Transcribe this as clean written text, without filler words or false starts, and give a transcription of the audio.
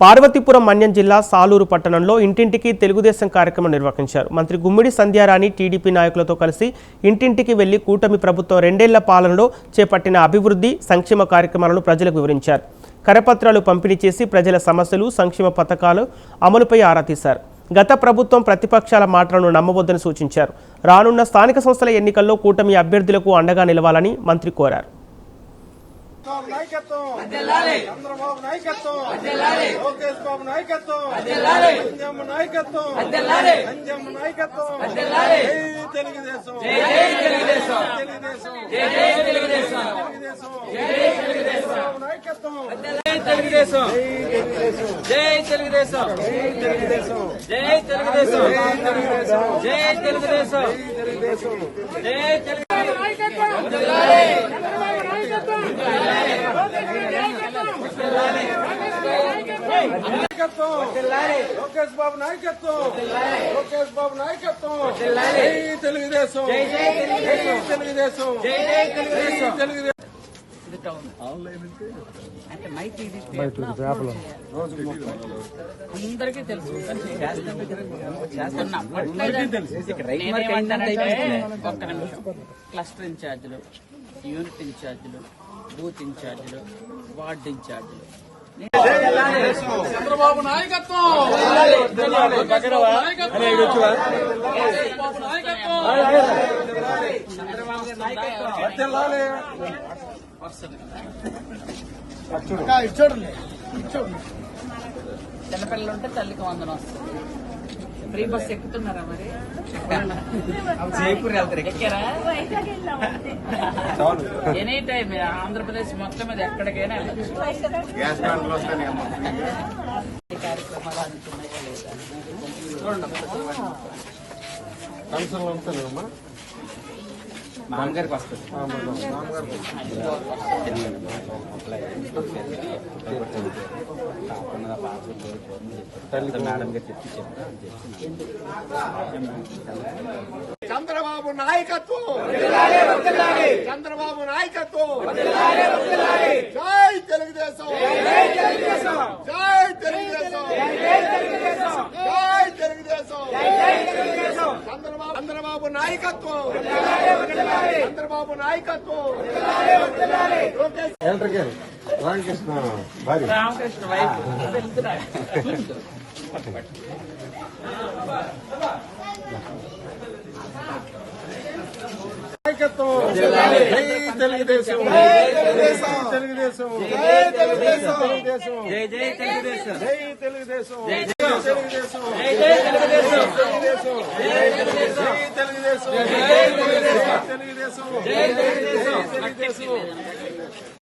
పార్వతీపురం మన్యం జిల్లా సాలూరు పట్టణంలో ఇంటింటికి తెలుగుదేశం కార్యక్రమం నిర్వహించారు. మంత్రి గుమ్మిడి సంధ్యారాణి టీడీపీ నాయకులతో కలిసి ఇంటింటికి వెళ్లి కూటమి ప్రభుత్వం 2 ఏళ్ల పాలనలో చేపట్టిన అభివృద్ధి సంక్షేమ కార్యక్రమాలను ప్రజలకు వివరించారు. కరపత్రాలు పంపిణీ చేసి ప్రజల సమస్యలు సంక్షేమ పథకాలు అమలుపై ఆరా తీశారు. గత ప్రభుత్వం ప్రతిపక్షాల మాటలను నమ్మవద్దని సూచించారు. రానున్న స్థానిక సంస్థల ఎన్నికల్లో కూటమి అభ్యర్థులకు అండగా నిలవాలని మంత్రి కోరారు. చంద్రబాబు నాయకత్వం, లోకేష్ బాబు నాయకత్వం, అంజమ్మ నాయకత్వం, అంజమ్మ నాయకత్వం, తెలుగుదేశం, తెలుగుదేశం, తెలుగుదేశం, తెలుగుదేశం నాయకత్వం, తెలుగుదేశం, జై తెలుగుదేశం, తెలుగుదేశం, జై తెలుగుదేశం, జై తెలుగుదేశం, జై లోకేష్ బాబు నాయకత్వం, లోకేష్ బాబు నాయకత్వం, తెలుగుదేశం, తెలుగుదేశం, తెలుగుదేశం. అందరికీ తెలుసు. ఒక్క నిమిషం. క్లస్టర్ ఇన్ఛార్జీలు, యూనిట్ ఇన్ఛార్జీలు, బూత్ ఇన్ఛార్జీలు, వార్డు ఇన్ఛార్జీలు. చంద్రబాబు నాయకత్వం, చిన్నపిల్లలు ఉంటే తల్లికి వందనం వస్తుంది. ఫ్రీ బస్ ఎక్కుతున్నారా మరి? ఎక్కారా? ఎనీ టైం ఆంధ్రప్రదేశ్ మొత్తం మీద ఎక్కడికైనా వెళ్ళచ్చు. కార్యక్రమాలు అందుతున్నాయా లేదా చూడండి. మామగారికి వస్తుంది. మేడం గారు చెప్పి చంద్రబాబు నాయకత్వం, చంద్రబాబు నాయకత్వం, జై తెలుగుదేశం, జై తెలుగుదేశం, జై తెలుగుదేశం, చంద్రబాబు నాయకత్వం, చంద్రబాబు నాయకత్వం, రామకృష్ణ వైపు వెళ్తున్నాడు. నాయకత్వం, తెలుగుదేశం, తెలుగుదేశం, తెలుగుదేశం, జై జై తెలుగుదేశం, జై తెలుగుదేశం, జై తెలుగుదేశం, జై తెలుగుదేశం, తెలుగుదేశం, తెలుగుదేశం, తెలుగుదేశం, తెలుగుదేశం.